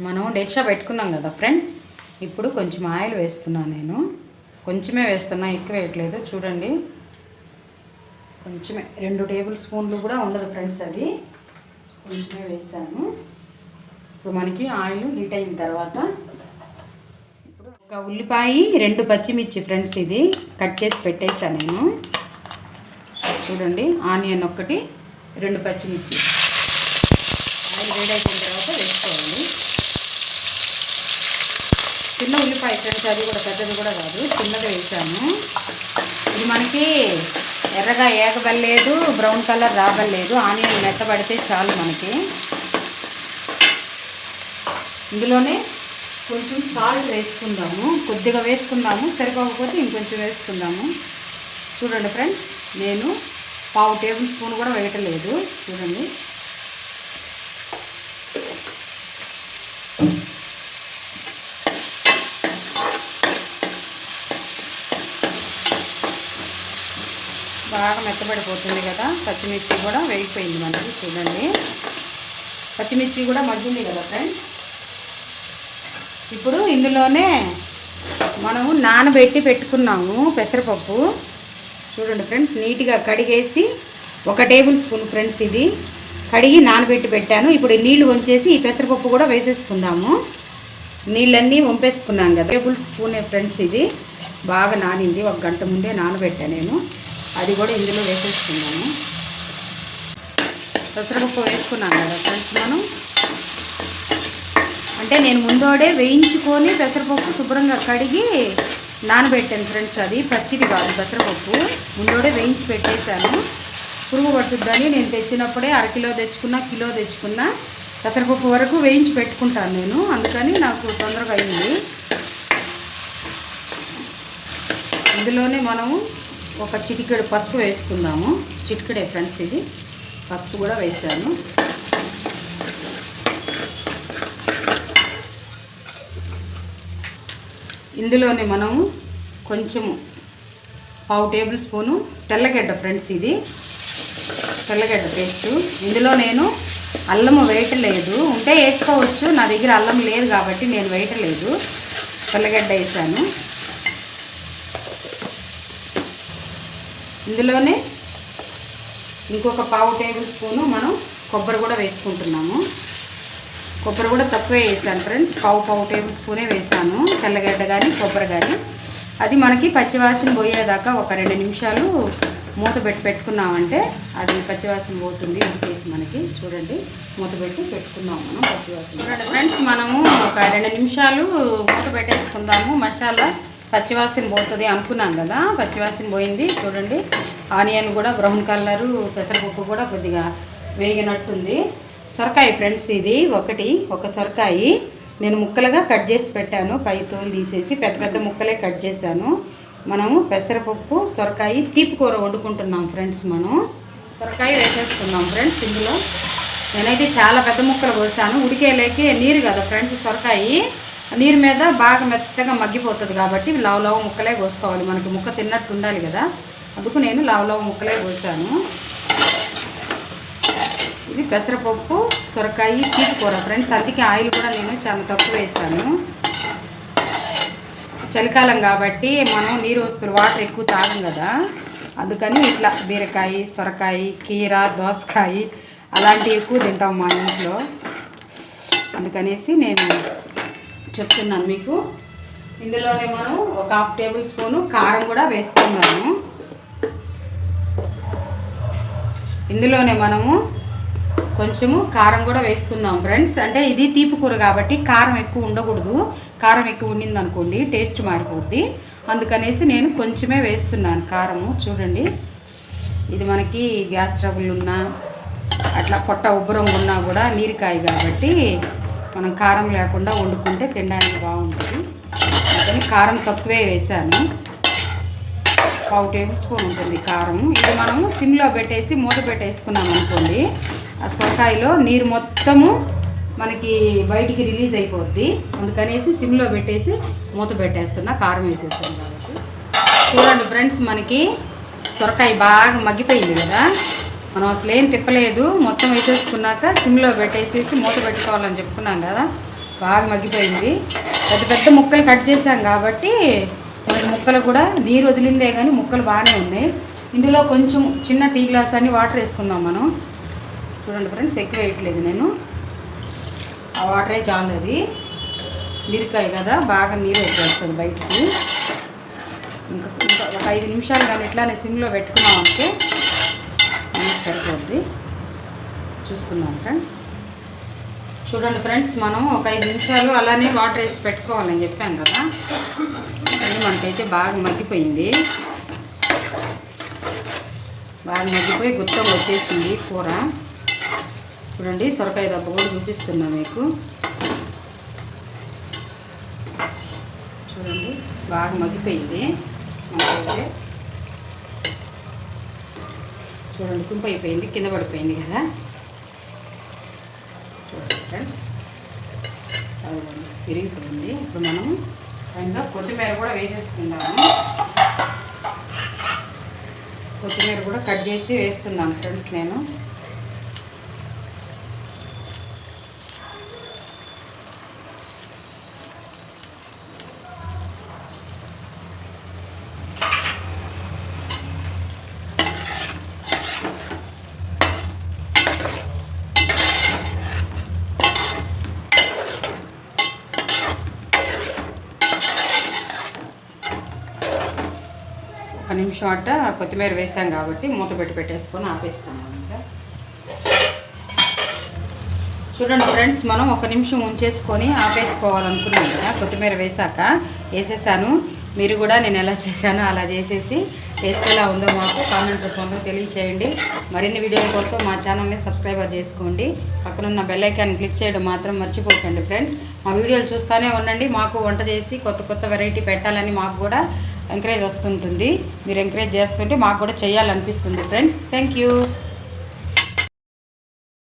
మనం డేక్షా పెట్టుకున్నాం కదా ఫ్రెండ్స్. ఇప్పుడు కొంచెం ఆయిల్ వేస్తున్నాను. నేను కొంచెమే వేస్తున్నా, ఎక్కువ వేయట్లేదు. చూడండి, కొంచెమే, 2 టేబుల్ స్పూన్లు కూడా ఉండదు ఫ్రెండ్స్, అది కొంచెమే వేసాను. ఇప్పుడు మనకి ఆయిల్ హీట్ అయిన తర్వాత ఇప్పుడు ఒక ఉల్లిపాయ, 2 పచ్చిమిర్చి ఫ్రెండ్స్, ఇది కట్ చేసి పెట్టేసాను నేను. చూడండి, ఆనియన్ ఒకటి, 2 పచ్చిమిర్చి. ఆయిల్ వేడైపోయిన తర్వాత వేసుకోవాలి. చిన్న ఉల్లిపాయ ఫ్రెండ్స్, అది కూడా పెద్దది కూడా కాదు, చిన్నది వేసాను. ఇది మనకి ఎర్రగా ఏగబడలేదు, బ్రౌన్ కలర్ రాబడలేదు, ఆనియన్ మెత్తబడితే చాలు మనకి. ఇందులోనే కొంచెం సాల్ట్ వేసుకుందాము, కొద్దిగా వేసుకుందాము, సరిపోకపోతే ఇంకొంచెం వేసుకుందాము. చూడండి ఫ్రెండ్స్, నేను 1/2 టేబుల్ స్పూన్ కూడా వేయట్లేదు. చూడండి, బాగా మెత్తబడిపోతుంది కదా. పచ్చిమిర్చి కూడా వేగిపోయింది మనకి. చూడండి, పచ్చిమిర్చి కూడా మగ్గింది కదా ఫ్రెండ్స్. ఇప్పుడు ఇందులోనే మనము నానబెట్టి పెట్టుకున్నాము పెసరపప్పు. చూడండి ఫ్రెండ్స్, నీట్గా కడిగేసి 1 టేబుల్ స్పూన్ ఫ్రెండ్స్, ఇది కడిగి నానబెట్టి పెట్టాను. ఇప్పుడు నీళ్లు వంచేసి ఈ పెసరపప్పు కూడా వేసేసుకుందాము. నీళ్ళన్నీ వంపేసుకున్నాను కదా. టేబుల్ స్పూనే ఫ్రెండ్స్, ఇది బాగా నానింది. 1 గంట ముందే నానబెట్టాను నేను. అది కూడా ఇందులో వేసేసుకుందాము. పెసరపప్పు వేసుకున్నాను కదా ఫ్రెండ్స్ మనం. అంటే నేను ముందోడే వేయించుకొని పెసరపప్పు శుభ్రంగా కడిగి నానబెట్టాను ఫ్రెండ్స్. అది పచ్చిది కాదు, పెసరపప్పు ముందోడే వేయించి పెట్టేశాను. పురుగు పడుతుందని నేను తెచ్చినప్పుడే 1/2 కిలో తెచ్చుకున్నా, కిలో తెచ్చుకున్నా, పెసరపప్పు వరకు వేయించి పెట్టుకుంటాను నేను. అందుకని నాకు తొందరగా అయింది. ఇందులోనే మనము ఒక చిటికెడు పసుపు వేసుకుందాము. చిటికెడే ఫ్రెండ్స్, ఇది పసుపు కూడా వేసాను. ఇందులోనే మనము కొంచెము 1/2 టేబుల్ స్పూను తెల్లగడ్డ ఫ్రెండ్స్, ఇది తెల్లగడ్డ పేస్టు. ఇందులో నేను అల్లము వేయట్లేదు, ఉంటే వేసుకోవచ్చు. నా దగ్గర అల్లం లేదు కాబట్టి నేను వేయట్లేదు, తెల్లగడ్డ వేసాను. ఇందులోనే ఇంకొక 1/2 టేబుల్ స్పూను మనం కొబ్బరి కూడా వేసుకుంటున్నాము. కొబ్బరి కూడా తక్కువే వేసాను ఫ్రెండ్స్, 1/2 టేబుల్ స్పూనే వేసాను, తెల్లగడ్డ కానీ కొబ్బరి కానీ. అది మనకి పచ్చివాసన పోయేదాకా ఒక 2 నిమిషాలు మూత పెట్టుకున్నామంటే అది పచ్చివాసన పోతుంది ఉడికేసి మనకి. చూడండి, మూత పెట్టుకున్నాము మనం పచ్చివాసన. చూడండి ఫ్రెండ్స్, మనము ఒక 2 నిమిషాలు మూత పెట్టేసుకుందాము. మసాలా పచ్చివాసన పోతుంది అనుకున్నాం కదా, పచ్చివాసన పోయింది. చూడండి, ఆనియన్ కూడా బ్రౌన్ కలరు, పెసరపప్పు కూడా కొద్దిగా వేగినట్టుంది. సొరకాయ ఫ్రెండ్స్, ఇది ఒక సొరకాయ నేను ముక్కలుగా కట్ చేసి పెట్టాను. పై తోలు తీసేసి పెద్ద పెద్ద ముక్కలే కట్ చేశాను. మనము పెసరపప్పు, సొరకాయ తీపి కూర వండుకుంటున్నాం ఫ్రెండ్స్. మనం సొరకాయ వేసేసుకున్నాం ఫ్రెండ్స్. ఇందులో నేనైతే చాలా పెద్ద ముక్కలు కోసాను, ఉడికేలేకే నీరు కదా ఫ్రెండ్స్. సొరకాయ నీరు మీద బాగా మెత్తగా మగ్గిపోతుంది కాబట్టి లావు ముక్కలే కోసుకోవాలి. మనకి ముక్క తిన్నట్టు ఉండాలి కదా, అందుకు నేను లావు ముక్కలే కోసాను. ఇది పెసరపప్పు, సొరకాయ తీపి కూర ఫ్రెండ్స్. అందుకే ఆయిల్ కూడా నేను చాలా తక్కువ వేసాను. చలికాలం కాబట్టి మనం నీరు వస్తువులు వాటర్ ఎక్కువ తాగం కదా, అందుకని ఇట్లా బీరకాయ, సొరకాయ, కీర, దోసకాయ అలాంటివి ఎక్కువ తింటాం మా ఇంట్లో. అందుకనేసి నేను చెప్తున్నాను మీకు. ఇందులోనే మనం ఒక 1/2 టేబుల్ స్పూను కారం కూడా వేసుకుందాము. ఇందులోనే మనము కొంచెము కారం కూడా వేసుకుందాం ఫ్రెండ్స్. అంటే ఇది తీపి కూర కాబట్టి కారం ఎక్కువ ఉండకూడదు. కారం ఎక్కువ ఉండింది అనుకోండి టేస్ట్ మారిపోద్ది. అందుకనేసి నేను కొంచెమే వేస్తున్నాను కారము. చూడండి, ఇది మనకి గ్యాస్ ట్రబుల్ ఉన్నా, అట్లా పొట్ట ఉబ్బరం ఉన్నా కూడా నీరుకాయ కాబట్టి మనం కారం లేకుండా వండుకుంటే తినడానికి బాగుంటుంది. అందుకని కారం తక్కువే వేసాను. 1/2 టేబుల్ స్పూన్ ఉంటుంది కారం. ఇది మనము సిమ్లో పెట్టేసి మూత పెట్టేసుకున్నాం అనుకోండి, ఆ సొరకాయలో నీరు మొత్తము మనకి బయటికి రిలీజ్ అయిపోద్ది. అందుకనేసి సిమ్లో పెట్టేసి మూత పెట్టేస్తున్నా, కారం వేసేస్తాను కాబట్టి. చూడండి ఫ్రెండ్స్, మనకి సొరకాయ బాగా మగ్గిపోయింది కదా. మనం అసలు ఏం తిప్పలేదు, మొత్తం వేసేసుకున్నాక సిమ్లో పెట్టేసేసి మూత పెట్టుకోవాలని చెప్పుకున్నాం కదా. బాగా మగ్గిపోయింది. పెద్ద పెద్ద ముక్కలు కట్ చేసాం కాబట్టి మనకి ముక్కలు కూడా నీరు వదిలిందే కానీ ముక్కలు బాగానే ఉన్నాయి. ఇందులో కొంచెం చిన్న టీ గ్లాస్ అని వాటర్ వేసుకుందాం మనం. చూడండి ఫ్రెండ్స్, ఎక్కువ వేయట్లేదు నేను, ఆ వాటరే చాలు. అది నీరుకాయ కదా, బాగా నీరు వచ్చేస్తుంది బయటికి. ఇంకా ఒక 5 నిమిషాలు కానీ ఇట్లానే సిమ్లో పెట్టుకున్నామంటే సరిపోద్ది. చూసుకుందాం ఫ్రెండ్స్. చూడండి ఫ్రెండ్స్, మనం ఒక 5 నిమిషాలు అలానే వాటర్ వేసి పెట్టుకోవాలని చెప్పాను కదా. అది మనకైతే బాగా మగ్గిపోయింది. బాగా మగ్గిపోయి గుత్తం వచ్చేసింది కూర. చూడండి, సొరకాయ దెబ్బ కూడా చూపిస్తున్నా మీకు. చూడండి, బాగా మగ్గిపోయింది మనకైతే. చూడండి, కుంప అయిపోయింది, కింద పడిపోయింది కదా. చూడండి ఫ్రెండ్స్, విరిగిపోయింది. ఇప్పుడు మనం ఇంకా కొత్తిమీర కూడా వేసేసుకుందాము. కొత్తిమీర కూడా కట్ చేసి వేస్తున్నాను ఫ్రెండ్స్ నేను. ఒక నిమిషం అట్ట కొత్తిమీర వేసాం కాబట్టి మూత పెట్టి పెట్టేసుకొని ఆపేసుకున్నాం. ఇంకా చూడండి ఫ్రెండ్స్, మనం 1 నిమిషం ఉంచేసుకొని ఆపేసుకోవాలనుకున్నాం కదా. కొత్తిమీర వేసేసాను. మీరు కూడా నేను ఎలా చేశానో అలా చేసేసి టేస్ట్ ఎలా ఉందో మాకు కామెంట్ రూపంలో తెలియచేయండి. మరిన్ని వీడియోల కోసం మా ఛానల్ని సబ్స్క్రైబర్ చేసుకోండి. పక్కనున్న బెల్ ఐకాన్ క్లిక్ చేయడం మాత్రం మర్చిపోకండి ఫ్రెండ్స్. మా వీడియోలు చూస్తూనే ఉండండి. మాకు వంట చేసి కొత్త వెరైటీ పెట్టాలని మాకు కూడా ఎంకరేజ్ వస్తుంటుంది. మీరు ఎంకరేజ్ చేస్తుంటే మాకు కూడా చేయాలనిపిస్తుంది ఫ్రెండ్స్. Thank you.